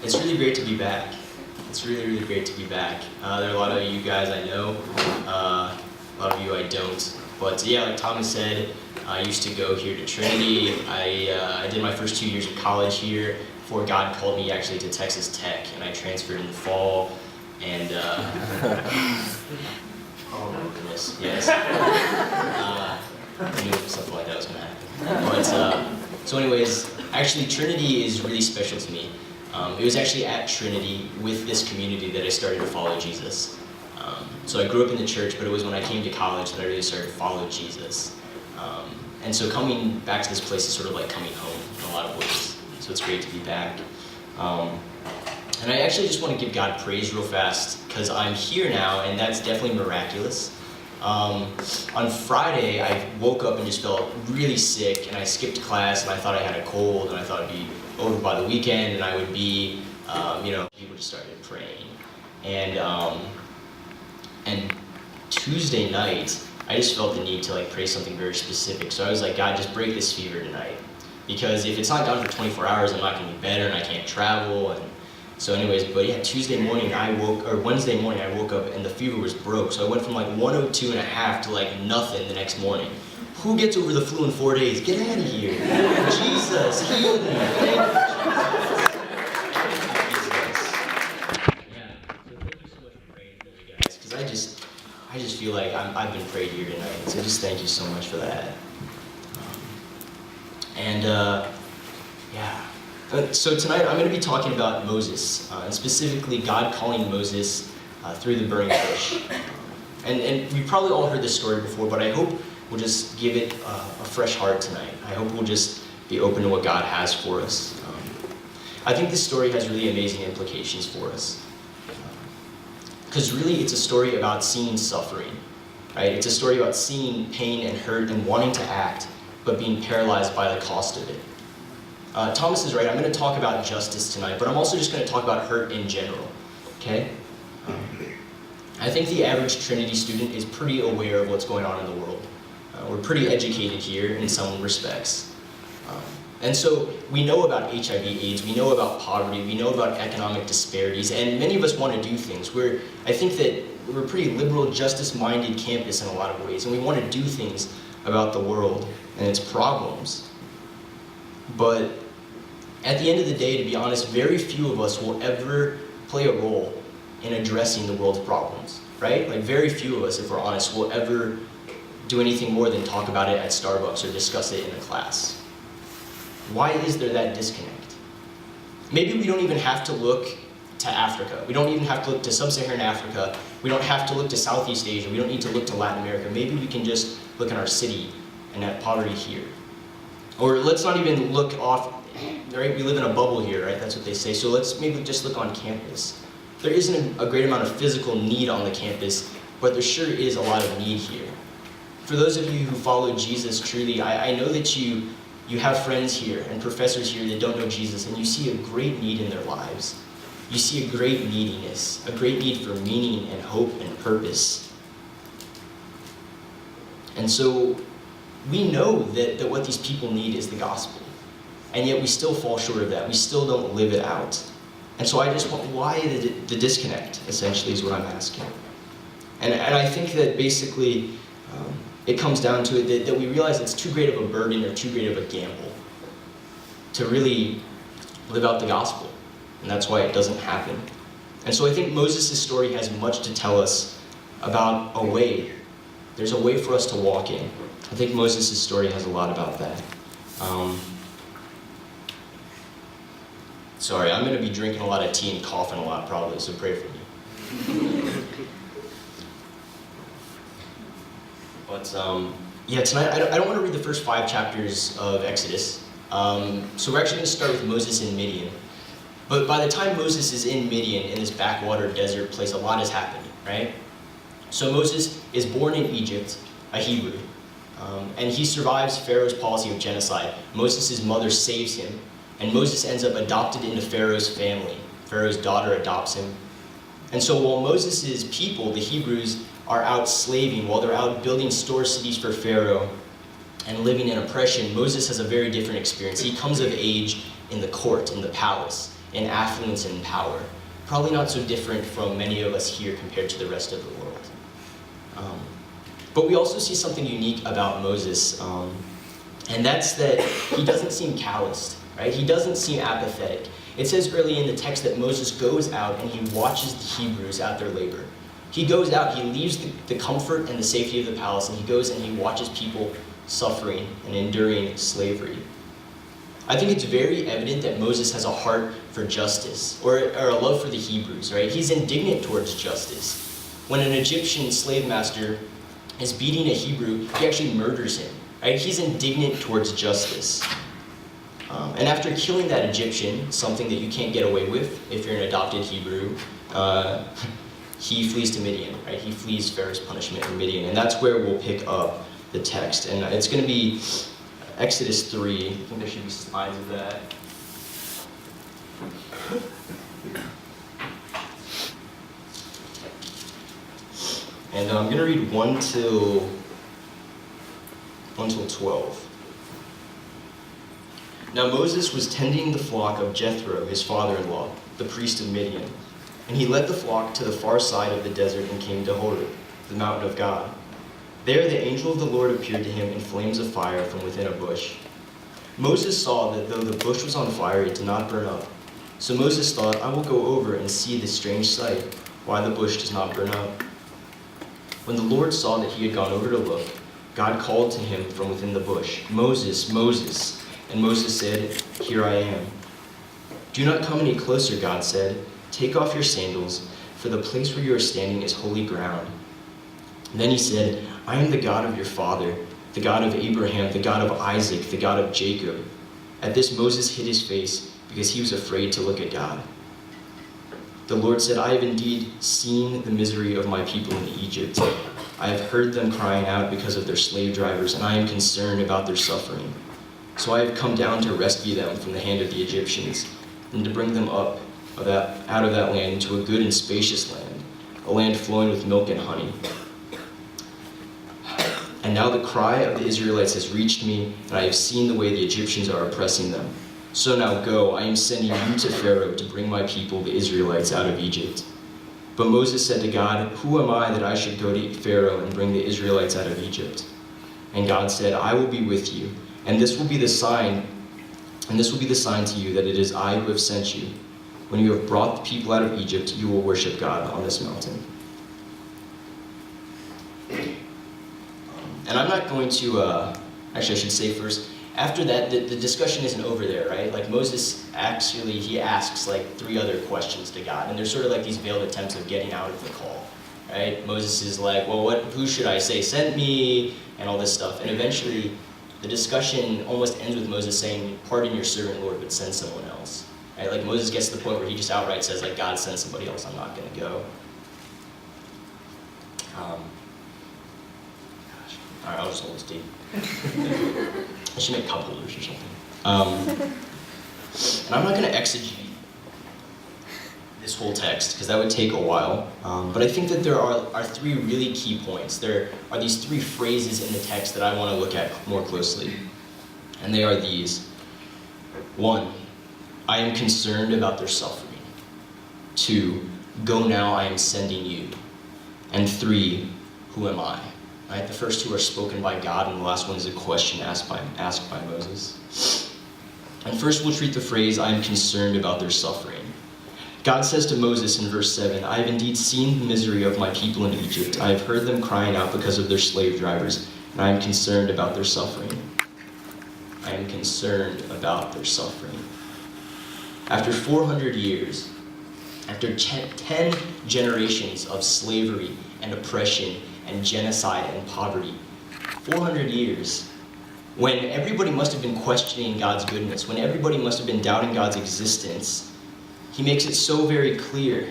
It's really great to be back. It's really, really great to be back. There are a lot of you guys I know, a lot of you I don't. But yeah, like Thomas said, I used to go here to Trinity. I did my first 2 years of college here before God called me actually to Texas Tech, and I transferred in the fall. And oh my goodness, yes. I knew something like that was going to happen. But so anyways, actually Trinity is really special to me. It was actually at Trinity with this community that I started to follow Jesus. So I grew up in the church, but it was when I came to college that I really started to follow Jesus. And so coming back to this place is sort of like coming home in a lot of ways. So it's great to be back. And I actually just want to give God praise real fast, because I'm here now, and that's definitely miraculous. On Friday, I woke up and just felt really sick, and I skipped class, and I thought I had a cold, and I thought it'd be over by the weekend, and I would be, people just started praying. And Tuesday night, I just felt the need to like pray something very specific. So I was like, God, just break this fever tonight. Because if it's not gone for 24 hours, I'm not gonna be better, and I can't travel. And so anyways, but yeah, Wednesday morning, I woke up and the fever was broke. So I went from like 102.5 to like nothing the next morning. Who gets over the flu in 4 days? Get out of here. Jesus, heal me. Thank you, Jesus. Yeah, so thank you so much for praying for me, guys, because I just feel like I've been prayed here tonight. So just thank you so much for that. So tonight I'm going to be talking about Moses, and specifically God calling Moses through the burning bush. And we've probably all heard this story before, but I hope we'll just give it a fresh heart tonight. I hope we'll just be open to what God has for us. I think this story has really amazing implications for us. Because really it's a story about seeing suffering, right? It's a story about seeing pain and hurt and wanting to act, but being paralyzed by the cost of it. Thomas is right, I'm going to talk about justice tonight, but I'm also just going to talk about hurt in general, okay? I think the average Trinity student is pretty aware of what's going on in the world. We're pretty educated here in some respects. And so we know about HIV/AIDS, we know about poverty, we know about economic disparities, and many of us want to do things. I think that we're a pretty liberal, justice-minded campus in a lot of ways, and we want to do things about the world and its problems. But at the end of the day, to be honest, very few of us will ever play a role in addressing the world's problems, right? Like very few of us, if we're honest, will ever do anything more than talk about it at Starbucks or discuss it in a class. Why is there that disconnect? Maybe we don't even have to look to Africa. We don't even have to look to sub-Saharan Africa. We don't have to look to Southeast Asia. We don't need to look to Latin America. Maybe we can just look in our city and at poverty here. Or let's not even look off, right? We live in a bubble here, right? That's what they say. So let's maybe just look on campus. There isn't a great amount of physical need on the campus, but there sure is a lot of need here. For those of you who follow Jesus truly, I know that you have friends here and professors here that don't know Jesus, and you see a great need in their lives. You see a great neediness, a great need for meaning and hope and purpose. And so we know that what these people need is the gospel. And yet we still fall short of that. We still don't live it out. And so I just want, why the disconnect, essentially, is what I'm asking. And I think that basically it comes down to it that we realize it's too great of a burden or too great of a gamble to really live out the gospel. And that's why it doesn't happen. And so I think Moses' story has much to tell us about a way. There's a way for us to walk in. I think Moses' story has a lot about that. Sorry, I'm going to be drinking a lot of tea and coughing a lot probably, so pray for me. But yeah, tonight I don't want to read the first 5 chapters of Exodus. So we're actually going to start with Moses in Midian. But by the time Moses is in Midian, in this backwater desert place, a lot is happening, right? So Moses is born in Egypt, a Hebrew, and he survives Pharaoh's policy of genocide. Moses' mother saves him, and Moses ends up adopted into Pharaoh's family. Pharaoh's daughter adopts him. And so while Moses' people, the Hebrews, are out slaving, while they're out building store cities for Pharaoh and living in oppression, Moses has a very different experience. He comes of age in the court, in the palace. in affluence and power. Probably not so different from many of us here compared to the rest of the world. But we also see something unique about Moses, and that's that he doesn't seem calloused, right? He doesn't seem apathetic. It says early in the text that Moses goes out and he watches the Hebrews at their labor. He goes out, he leaves the comfort and the safety of the palace, and he goes and he watches people suffering and enduring slavery. I think it's very evident that Moses has a heart for justice, or a love for the Hebrews, right? He's indignant towards justice. When an Egyptian slave master is beating a Hebrew, he actually murders him, right? He's indignant towards justice. And after killing that Egyptian, something that you can't get away with if you're an adopted Hebrew, he flees to Midian, right? He flees Pharaoh's punishment in Midian, and that's where we'll pick up the text. And it's going to be Exodus 3. I think there should be slides of that. And I'm going to read 1 till 12. Now Moses was tending the flock of Jethro, his father-in-law, the priest of Midian. And he led the flock to the far side of the desert and came to Horeb, the mountain of God. There the angel of the Lord appeared to him in flames of fire from within a bush. Moses saw that though the bush was on fire, it did not burn up. So Moses thought, I will go over and see this strange sight, why the bush does not burn up. When the Lord saw that he had gone over to look, God called to him from within the bush, Moses, Moses. And Moses said, Here I am. Do not come any closer, God said. Take off your sandals, for the place where you are standing is holy ground. And then he said, I am the God of your father, the God of Abraham, the God of Isaac, the God of Jacob. At this Moses hid his face, because he was afraid to look at God. The Lord said, I have indeed seen the misery of my people in Egypt. I have heard them crying out because of their slave drivers, and I am concerned about their suffering. So I have come down to rescue them from the hand of the Egyptians, and to bring them up out of that land into a good and spacious land, a land flowing with milk and honey. And now the cry of the Israelites has reached me, and I have seen the way the Egyptians are oppressing them. So now go, I am sending you to Pharaoh to bring my people, the Israelites, out of Egypt. But Moses said to God, Who am I that I should go to Pharaoh and bring the Israelites out of Egypt? And God said, I will be with you, and this will be the sign to you that it is I who have sent you. When you have brought the people out of Egypt, you will worship God on this mountain. And I'm not going to, actually I should say first, after that, the discussion isn't over there, right? Like Moses actually, he asks like 3 other questions to God, and they're sort of like these veiled attempts of getting out of the call, right? Moses is like, well, who should I say sent me, and all this stuff. And eventually, the discussion almost ends with Moses saying, pardon your servant, Lord, but send someone else. Right? Like Moses gets to the point where he just outright says, like, God send somebody else, I'm not going to go. Alright, I'll just hold this deep. I should make cup holders or something. And I'm not going to exegete this whole text, because that would take a while. But I think that there are 3 really key points. There are these 3 phrases in the text that I want to look at more closely. And they are these. 1, I am concerned about their suffering. 2, go now, I am sending you. And 3, who am I? Right? The first 2 are spoken by God, and the last one is a question asked by Moses. And first we'll treat the phrase, I am concerned about their suffering. God says to Moses in verse 7, I have indeed seen the misery of my people in Egypt. I have heard them crying out because of their slave drivers, and I am concerned about their suffering. I am concerned about their suffering. After 400 years, after 10 generations of slavery and oppression and genocide and poverty, 400 years, when everybody must have been questioning God's goodness, when everybody must have been doubting God's existence, he makes it so very clear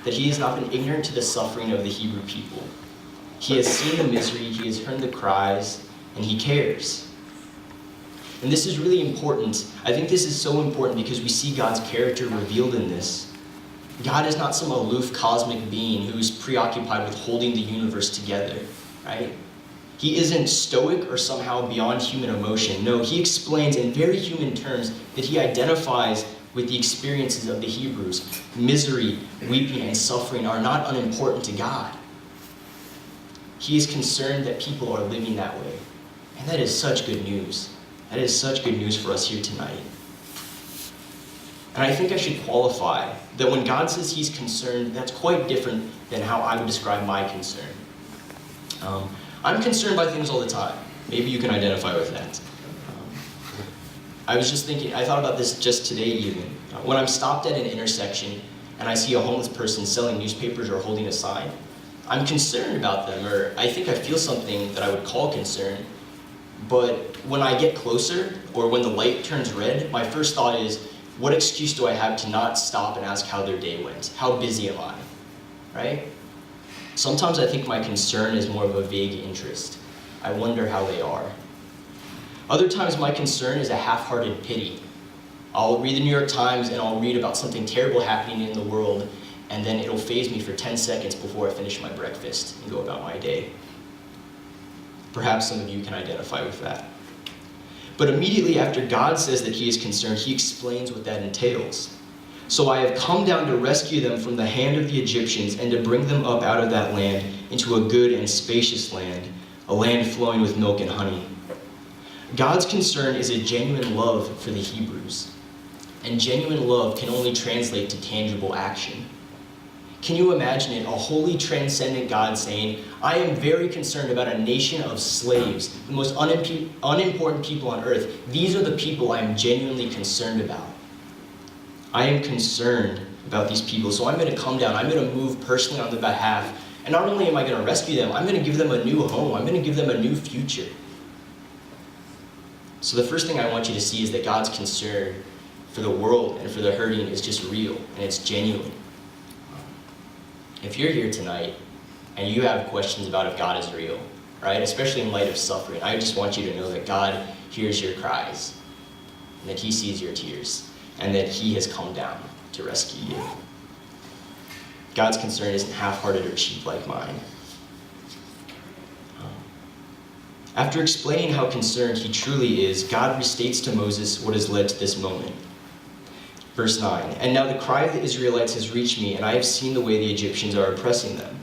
that he has not been ignorant to the suffering of the Hebrew people. He has seen the misery, he has heard the cries, and he cares. And this is really important. I think this is so important because we see God's character revealed in this. God is not some aloof cosmic being who is preoccupied with holding the universe together, right? He isn't stoic or somehow beyond human emotion. No, he explains in very human terms that he identifies with the experiences of the Hebrews. Misery, weeping, and suffering are not unimportant to God. He is concerned that people are living that way. And that is such good news. That is such good news for us here tonight. And I think I should qualify that when God says he's concerned, that's quite different than how I would describe my concern. I'm concerned by things all the time. Maybe you can identify with that. I was just thinking, I thought about this just today even. When I'm stopped at an intersection and I see a homeless person selling newspapers or holding a sign, I'm concerned about them, or I think I feel something that I would call concern. But when I get closer, or when the light turns red, my first thought is, what excuse do I have to not stop and ask how their day went? How busy am I? Right? Sometimes I think my concern is more of a vague interest. I wonder how they are. Other times my concern is a half-hearted pity. I'll read the New York Times and I'll read about something terrible happening in the world, and then it'll faze me for 10 seconds before I finish my breakfast and go about my day. Perhaps some of you can identify with that. But immediately after God says that he is concerned, he explains what that entails. So I have come down to rescue them from the hand of the Egyptians and to bring them up out of that land into a good and spacious land, a land flowing with milk and honey. God's concern is a genuine love for the Hebrews. And genuine love can only translate to tangible action. Can you imagine it? A holy, transcendent God saying, I am very concerned about a nation of slaves, the most unimportant people on earth. These are the people I am genuinely concerned about. I am concerned about these people, so I'm going to come down. I'm going to move personally on their behalf. And not only am I going to rescue them, I'm going to give them a new home. I'm going to give them a new future. So the first thing I want you to see is that God's concern for the world and for the hurting is just real, and it's genuine. If you're here tonight and you have questions about if God is real, right, especially in light of suffering, I just want you to know that God hears your cries, and that he sees your tears, and that he has come down to rescue you. God's concern isn't half-hearted or cheap like mine. After explaining how concerned he truly is, God restates to Moses what has led to this moment. Verse 9, and now the cry of the Israelites has reached me, and I have seen the way the Egyptians are oppressing them.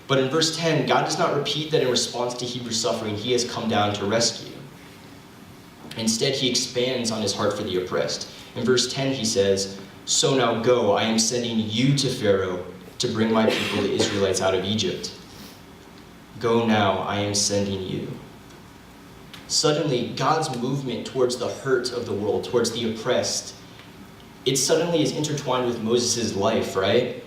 But in verse 10, God does not repeat that in response to Hebrew suffering, he has come down to rescue. Instead, he expands on his heart for the oppressed. In verse 10, he says, so now go, I am sending you to Pharaoh to bring my people, the Israelites, out of Egypt. Go now, I am sending you. Suddenly, God's movement towards the hurt of the world, towards the oppressed, it suddenly is intertwined with Moses' life, right?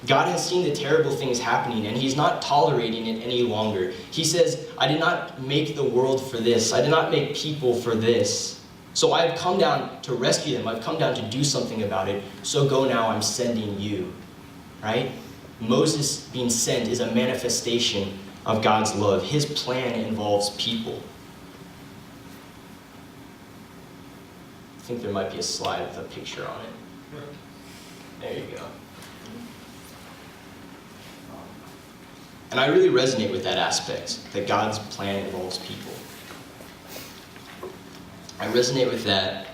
God has seen the terrible things happening, and he's not tolerating it any longer. He says, I did not make the world for this. I did not make people for this. So I have come down to rescue them. I've come down to do something about it. So go now, I'm sending you, right? Moses being sent is a manifestation of God's love. His plan involves people. I think there might be a slide with a picture on it. There you go. And I really resonate with that aspect, that God's plan involves people. I resonate with that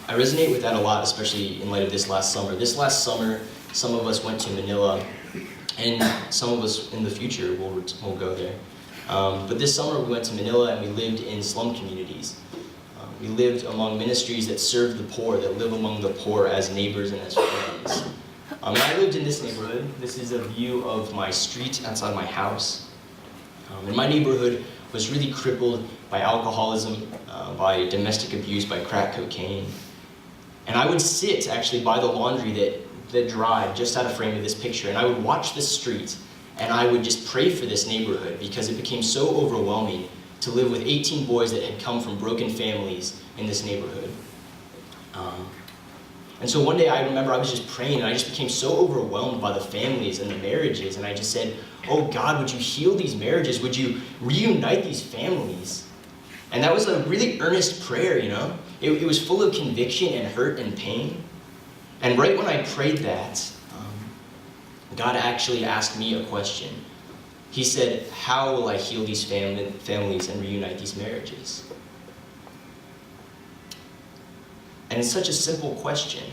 a lot, especially in light of this last summer. This last summer, some of us went to Manila, and some of us in the future will go there. But this summer we went to Manila and we lived in slum communities. We lived among ministries that serve the poor, that live among the poor as neighbors and as friends. And I lived in this neighborhood. This is a view of my street outside my house. And my neighborhood was really crippled by alcoholism, by domestic abuse, by crack cocaine. And I would sit actually by the laundry that dried just out of frame of this picture, and I would watch the street, and I would just pray for this neighborhood because it became so overwhelming to live with 18 boys that had come from broken families in this neighborhood. And so one day I remember I was just praying, and I just became so overwhelmed by the families and the marriages, and I just said, oh God, would you heal these marriages? Would you reunite these families? And that was a really earnest prayer, you know? It was full of conviction and hurt and pain. And right when I prayed that, God actually asked me a question. He said, how will I heal these families and reunite these marriages? And it's such a simple question,